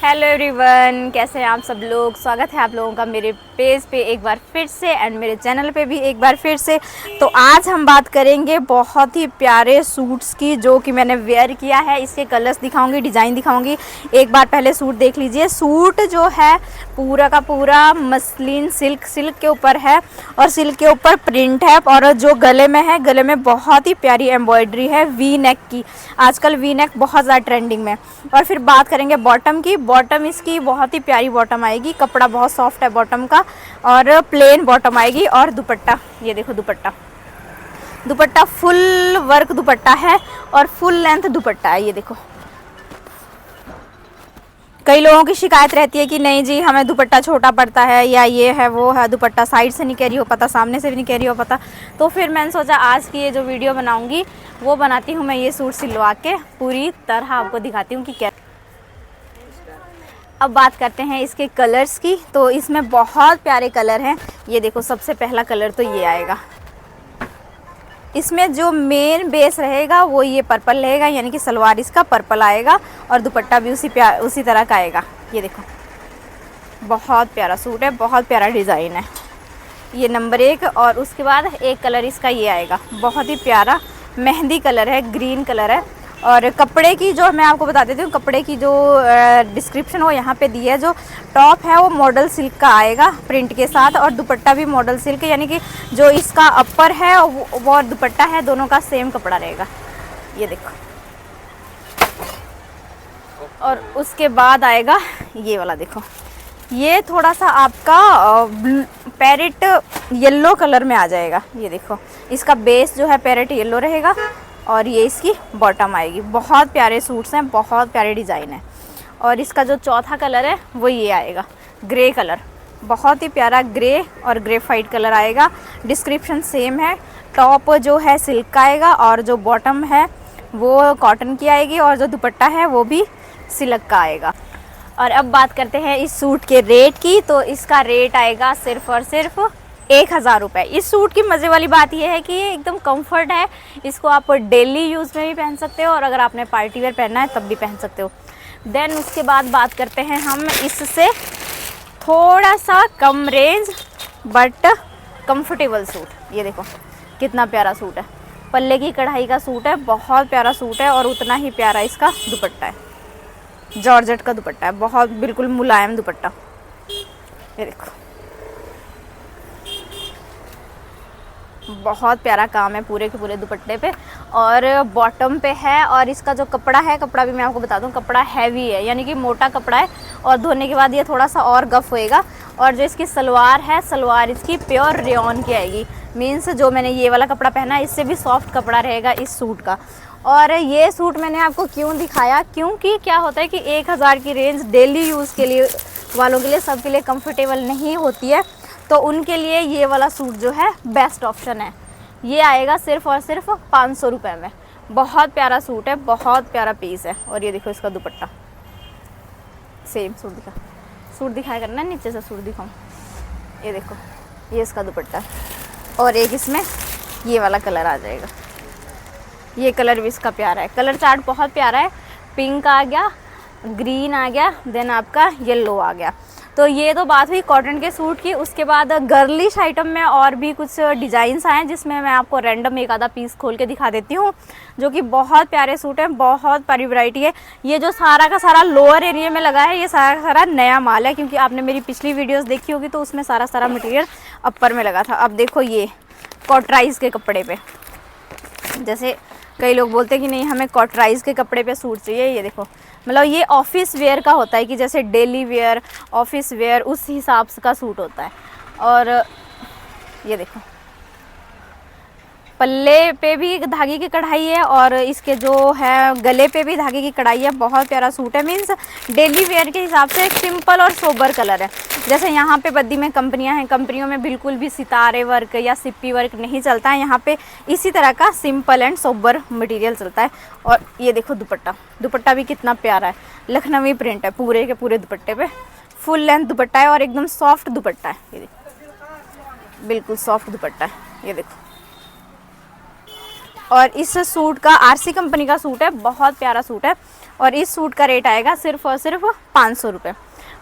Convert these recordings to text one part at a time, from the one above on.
Hello everyone, कैसे हैं आप सब लोग। स्वागत है आप लोगों का मेरे पेज पे एक बार फिर से एंड मेरे चैनल पे भी एक बार फिर से। तो आज हम बात करेंगे बहुत ही प्यारे सूट्स की जो कि मैंने वेयर किया है। इसके कलर्स दिखाऊंगी, डिज़ाइन दिखाऊंगी। एक बार पहले सूट देख लीजिए। सूट जो है पूरा का पूरा मसलिन सिल्क के ऊपर है और सिल्क के ऊपर प्रिंट है और जो गले में है, गले में बहुत ही प्यारी एम्ब्रॉयडरी है वी नेक की। आजकल वी नेक बहुत ज़्यादा ट्रेंडिंग में। और फिर बात करेंगे बॉटम की। बॉटम इसकी बहुत ही प्यारी बॉटम आएगी, कपड़ा बहुत सॉफ्ट है बॉटम का और प्लेन बॉटम आएगी। और दुपट्टा, ये देखो दुपट्टा फुल वर्क दुपट्टा है और फुल लेंथ दुपट्टा है। ये देखो, कई लोगों की शिकायत रहती है कि नहीं जी हमें दुपट्टा छोटा पड़ता है या ये है वो है, दुपट्टा साइड से नहीं कैरी हो पाता, सामने से भी नहीं कैरी हो पाता। तो फिर मैंने सोचा आज की ये जो वीडियो बनाऊंगी वो बनाती हूँ मैं ये सूट सिलवा के पूरी तरह आपको दिखाती हूँ कि क्या। अब बात करते हैं इसके कलर्स की। तो इसमें बहुत प्यारे कलर हैं। ये देखो, सबसे पहला कलर तो ये आएगा। इसमें जो मेन बेस रहेगा वो ये पर्पल रहेगा, यानी कि सलवार इसका पर्पल आएगा और दुपट्टा भी उसी तरह का आएगा। ये देखो, बहुत प्यारा सूट है, बहुत प्यारा डिज़ाइन है। ये नंबर 1। और उसके बाद एक कलर इसका ये आएगा, बहुत ही प्यारा मेहंदी कलर है, ग्रीन कलर है। और कपड़े की जो मैं आपको बता देती हूँ, कपड़े की जो डिस्क्रिप्शन वो यहाँ पे दी है। जो टॉप है वो मॉडल सिल्क का आएगा प्रिंट के साथ और दुपट्टा भी मॉडल सिल्क, यानी कि जो इसका अपर है वो दुपट्टा है, दोनों का सेम कपड़ा रहेगा। ये देखो, और उसके बाद आएगा ये वाला। देखो, ये थोड़ा सा आपका पैरेट येलो कलर में आ जाएगा। ये देखो, इसका बेस जो है पैरेट येलो रहेगा और ये इसकी बॉटम आएगी। बहुत प्यारे सूट्स हैं, बहुत प्यारे डिज़ाइन है। और इसका जो चौथा कलर है वो ये आएगा, ग्रे कलर, बहुत ही प्यारा ग्रे और ग्रेफाइट कलर आएगा। डिस्क्रिप्शन सेम है। टॉप जो है सिल्क का आएगा और जो बॉटम है वो कॉटन की आएगी और जो दुपट्टा है वो भी सिल्क का आएगा। और अब बात करते हैं इस सूट के रेट की। तो इसका रेट आएगा सिर्फ और सिर्फ 1000 रुपये। इस सूट की मज़े वाली बात यह है कि ये एकदम कंफर्ट है। इसको आप डेली यूज़ में भी पहन सकते हो और अगर आपने पार्टी वेयर पहनना है तब भी पहन सकते हो। देन उसके बाद बात करते हैं हम इससे थोड़ा सा कम रेंज बट कंफर्टेबल सूट। ये देखो कितना प्यारा सूट है, पल्ले की कढ़ाई का सूट है, बहुत प्यारा सूट है और उतना ही प्यारा इसका दुपट्टा है। जॉर्जेट का दुपट्टा है, बहुत बिल्कुल मुलायम दुपट्टा। ये देखो, बहुत प्यारा काम है पूरे के पूरे दुपट्टे पे और बॉटम पे है। और इसका जो कपड़ा है, कपड़ा भी मैं आपको बता दूं, कपड़ा हैवी है, यानी कि मोटा कपड़ा है और धोने के बाद ये थोड़ा सा और गफ होएगा। और जो इसकी सलवार है, सलवार इसकी प्योर रेयॉन की आएगी। मीन्स जो मैंने ये वाला कपड़ा पहना है इससे भी सॉफ्ट कपड़ा रहेगा इस सूट का। और ये सूट मैंने आपको क्यों दिखाया, क्योंकि क्या होता है कि 1000 की रेंज डेली यूज़ के लिए वालों के लिए, सबके लिए कंफर्टेबल नहीं होती है। तो उनके लिए ये वाला सूट जो है बेस्ट ऑप्शन है। ये आएगा सिर्फ और सिर्फ 500 रुपये में। बहुत प्यारा सूट है, बहुत प्यारा पीस है। और ये देखो इसका दुपट्टा, सेम सूट दिखाया करना, नीचे से सूट दिखाऊं। ये देखो, ये इसका दुपट्टा और एक इसमें ये वाला कलर आ जाएगा। ये कलर भी इसका प्यारा है, कलर चार्ट बहुत प्यारा है। पिंक आ गया, ग्रीन आ गया, देन आपका येलो आ गया। तो ये तो बात हुई कॉटन के सूट की। उसके बाद गर्लिश आइटम में और भी कुछ डिज़ाइंस आए जिसमें मैं आपको रैंडम एक आधा पीस खोल के दिखा देती हूँ, जो कि बहुत प्यारे सूट हैं, बहुत प्यारी वैरायटी है। ये जो सारा का सारा लोअर एरिया में लगा है, ये सारा का सारा नया माल है, क्योंकि आपने मेरी पिछली वीडियोज़ देखी होगी तो उसमें सारा मटीरियल अपर में लगा था। अब देखो, ये कॉटराइज़ के कपड़े पे, जैसे कई लोग बोलते हैं कि नहीं हमें कॉटराइज़ के कपड़े पे सूट चाहिए। ये देखो, मतलब ये ऑफिस वेयर का होता है कि जैसे डेली वेयर, ऑफिस वेयर, उस हिसाब से का सूट होता है। और ये देखो, पल्ले पे भी धागे की कढ़ाई है और इसके जो है गले पे भी धागे की कढ़ाई है। बहुत प्यारा सूट है, मीन्स डेली वेयर के हिसाब से एक सिंपल और सोबर कलर है। जैसे यहाँ पे बद्दी में कंपनियाँ हैं, कंपनियों में बिल्कुल भी सितारे वर्क या सिप्पी वर्क नहीं चलता है। यहाँ पे इसी तरह का सिंपल एंड सोबर मटेरियल चलता है। और ये देखो दुपट्टा भी कितना प्यारा है, लखनवी प्रिंट है पूरे के पूरे दुपट्टे पे। फुल लेंथ दुपट्टा है और एकदम सॉफ्ट दुपट्टा है। ये देखो, बिल्कुल सॉफ्ट दुपट्टा है। ये देखो, और इस सूट का आरसी कंपनी का सूट है, बहुत प्यारा सूट है। और इस सूट का रेट आएगा सिर्फ और सिर्फ 500 रुपये।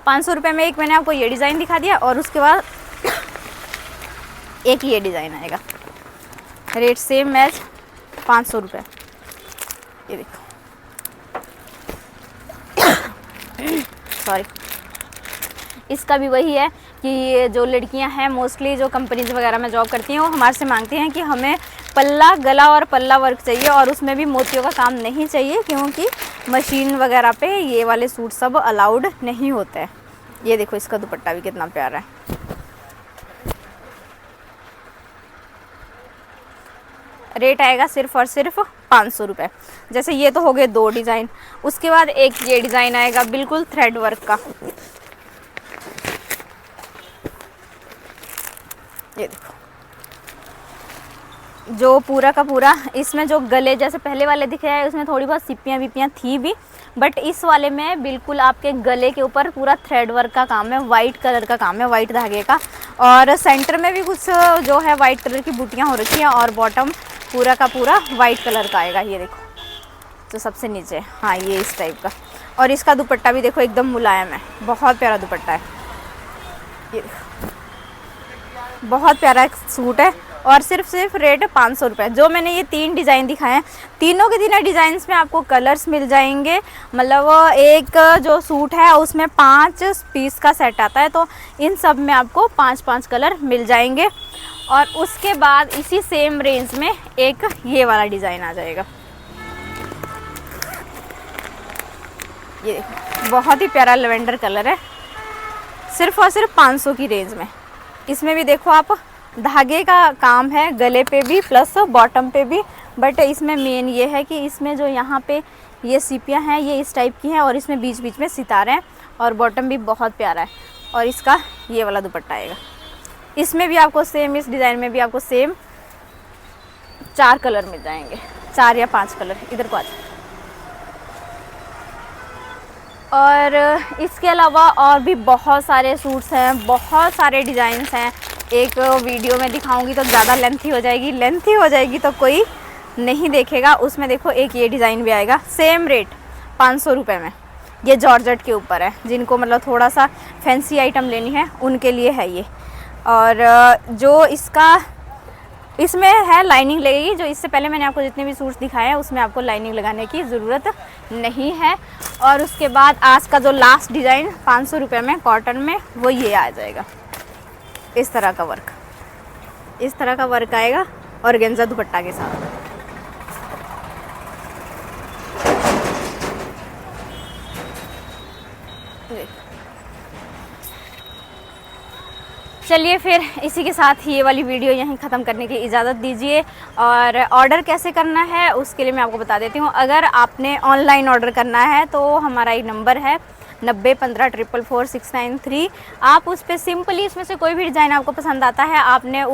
500 रुपये में एक मैंने आपको ये डिज़ाइन दिखा दिया और उसके बाद एक ये डिज़ाइन आएगा, रेट सेम मैच 500 रुपये। ये देखो सॉरी, इसका भी वही है कि ये जो लड़कियां हैं मोस्टली जो कंपनीज वगैरह में जॉब करती हैं वो हमारे से मांगती हैं कि हमें पल्ला, गला और पल्ला वर्क चाहिए और उसमें भी मोतियों का काम नहीं चाहिए, क्योंकि मशीन वगैरह पे ये वाले सूट सब अलाउड नहीं होते हैं। ये देखो इसका दुपट्टा भी कितना प्यारा है। रेट आएगा सिर्फ और सिर्फ 500 रुपये। जैसे ये तो हो गए 2 डिज़ाइन, उसके बाद एक ये डिज़ाइन आएगा बिल्कुल थ्रेड वर्क का। ये देखो जो पूरा का पूरा, इसमें जो गले जैसे पहले वाले दिखे हैं उसमें थोड़ी बहुत सिपियाँ विपियाँ थी भी, बट इस वाले में बिल्कुल आपके गले के ऊपर पूरा थ्रेड वर्क का काम है, वाइट कलर का काम है, वाइट धागे का, और सेंटर में भी कुछ जो है वाइट कलर की बूटियाँ हो रखी हैं और बॉटम पूरा का पूरा वाइट कलर का आएगा। ये देखो तो सबसे नीचे, हाँ ये इस टाइप का। और इसका दुपट्टा भी देखो एकदम मुलायम है, बहुत प्यारा दुपट्टा है। ये देखो बहुत प्यारा सूट है और सिर्फ रेट 500 रुपये। जो मैंने ये 3 डिज़ाइन दिखाए हैं, तीनों के तीनों डिज़ाइंस में आपको कलर्स मिल जाएंगे। मतलब एक जो सूट है उसमें 5 पीस का सेट आता है, तो इन सब में आपको 5-5 कलर मिल जाएंगे। और उसके बाद इसी सेम रेंज में एक ये वाला डिज़ाइन आ जाएगा। ये देखो बहुत ही प्यारा लेवेंडर कलर है, सिर्फ और सिर्फ 500 की रेंज में। इसमें भी देखो आप धागे का काम है, गले पे भी प्लस बॉटम पे भी, बट इसमें मेन ये है कि इसमें जो यहाँ पे ये सीपियाँ हैं ये इस टाइप की हैं और इसमें बीच बीच में सितारे हैं और बॉटम भी बहुत प्यारा है। और इसका ये वाला दुपट्टा आएगा। इसमें भी आपको सेम, इस डिज़ाइन में भी आपको सेम 4 कलर मिल जाएंगे, 4 या 5 कलर। इधर को आ जाए। और इसके अलावा और भी बहुत सारे सूट्स हैं, बहुत सारे डिज़ाइंस हैं। एक वीडियो में दिखाऊंगी तो ज़्यादा लेंथी हो जाएगी तो कोई नहीं देखेगा। उसमें देखो एक ये डिज़ाइन भी आएगा, सेम रेट 500 रुपये में। ये जॉर्जेट के ऊपर है, जिनको मतलब थोड़ा सा फैंसी आइटम लेनी है उनके लिए है ये। और जो इसमें है लाइनिंग लगेगी, जो इससे पहले मैंने आपको जितने भी सूट्स दिखाए हैं उसमें आपको लाइनिंग लगाने की ज़रूरत नहीं है। और उसके बाद आज का जो लास्ट डिज़ाइन 500 रुपये में कॉटन में, वो ये आ जाएगा। इस तरह का वर्क आएगा और ऑर्गेन्जा दुपट्टा के साथ। चलिए फिर इसी के साथ ही ये वाली वीडियो यहीं ख़त्म करने की इजाज़त दीजिए। और ऑर्डर कैसे करना है उसके लिए मैं आपको बता देती हूँ। अगर आपने ऑनलाइन ऑर्डर करना है तो हमारा ये नंबर है 9015444693। आप उस पर सिंपली इसमें से कोई भी डिज़ाइन आपको पसंद आता है, आपने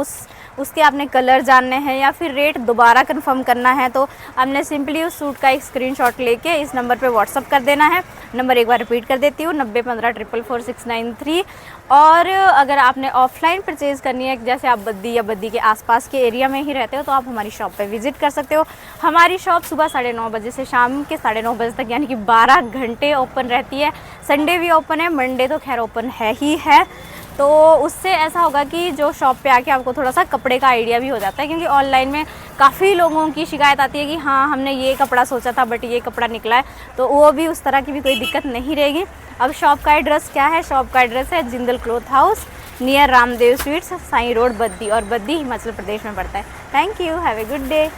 उसके आपने कलर जानने हैं या फिर रेट दोबारा कंफर्म करना है, तो आपने सिंपली उस सूट का एक स्क्रीनशॉट लेके इस नंबर पे व्हाट्सअप कर देना है। नंबर एक बार रिपीट कर देती हूँ, 9015444693। और अगर आपने ऑफलाइन परचेज़ करनी है, जैसे आप बद्दी या बद्दी के आसपास के एरिया में ही रहते हो, तो आप हमारी शॉप पे विज़िट कर सकते हो। हमारी शॉप सुबह 9:30 बजे से शाम के 9:30 बजे तक, यानी कि 12 घंटे ओपन रहती है। संडे भी ओपन है, मंडे तो खैर ओपन है ही है। तो उससे ऐसा होगा कि जो शॉप पे आके आपको थोड़ा सा कपड़े का आइडिया भी हो जाता है, क्योंकि ऑनलाइन में काफ़ी लोगों की शिकायत आती है कि हाँ हमने ये कपड़ा सोचा था बट ये कपड़ा निकला है, तो वो भी उस तरह की भी कोई दिक्कत नहीं रहेगी। अब शॉप का एड्रेस क्या है? शॉप का एड्रेस है Jindal cloth house, near Ramdev sweets, Sai road, Baddi, और बद्दी हिमाचल प्रदेश में पड़ता है। Thank you, have a good day.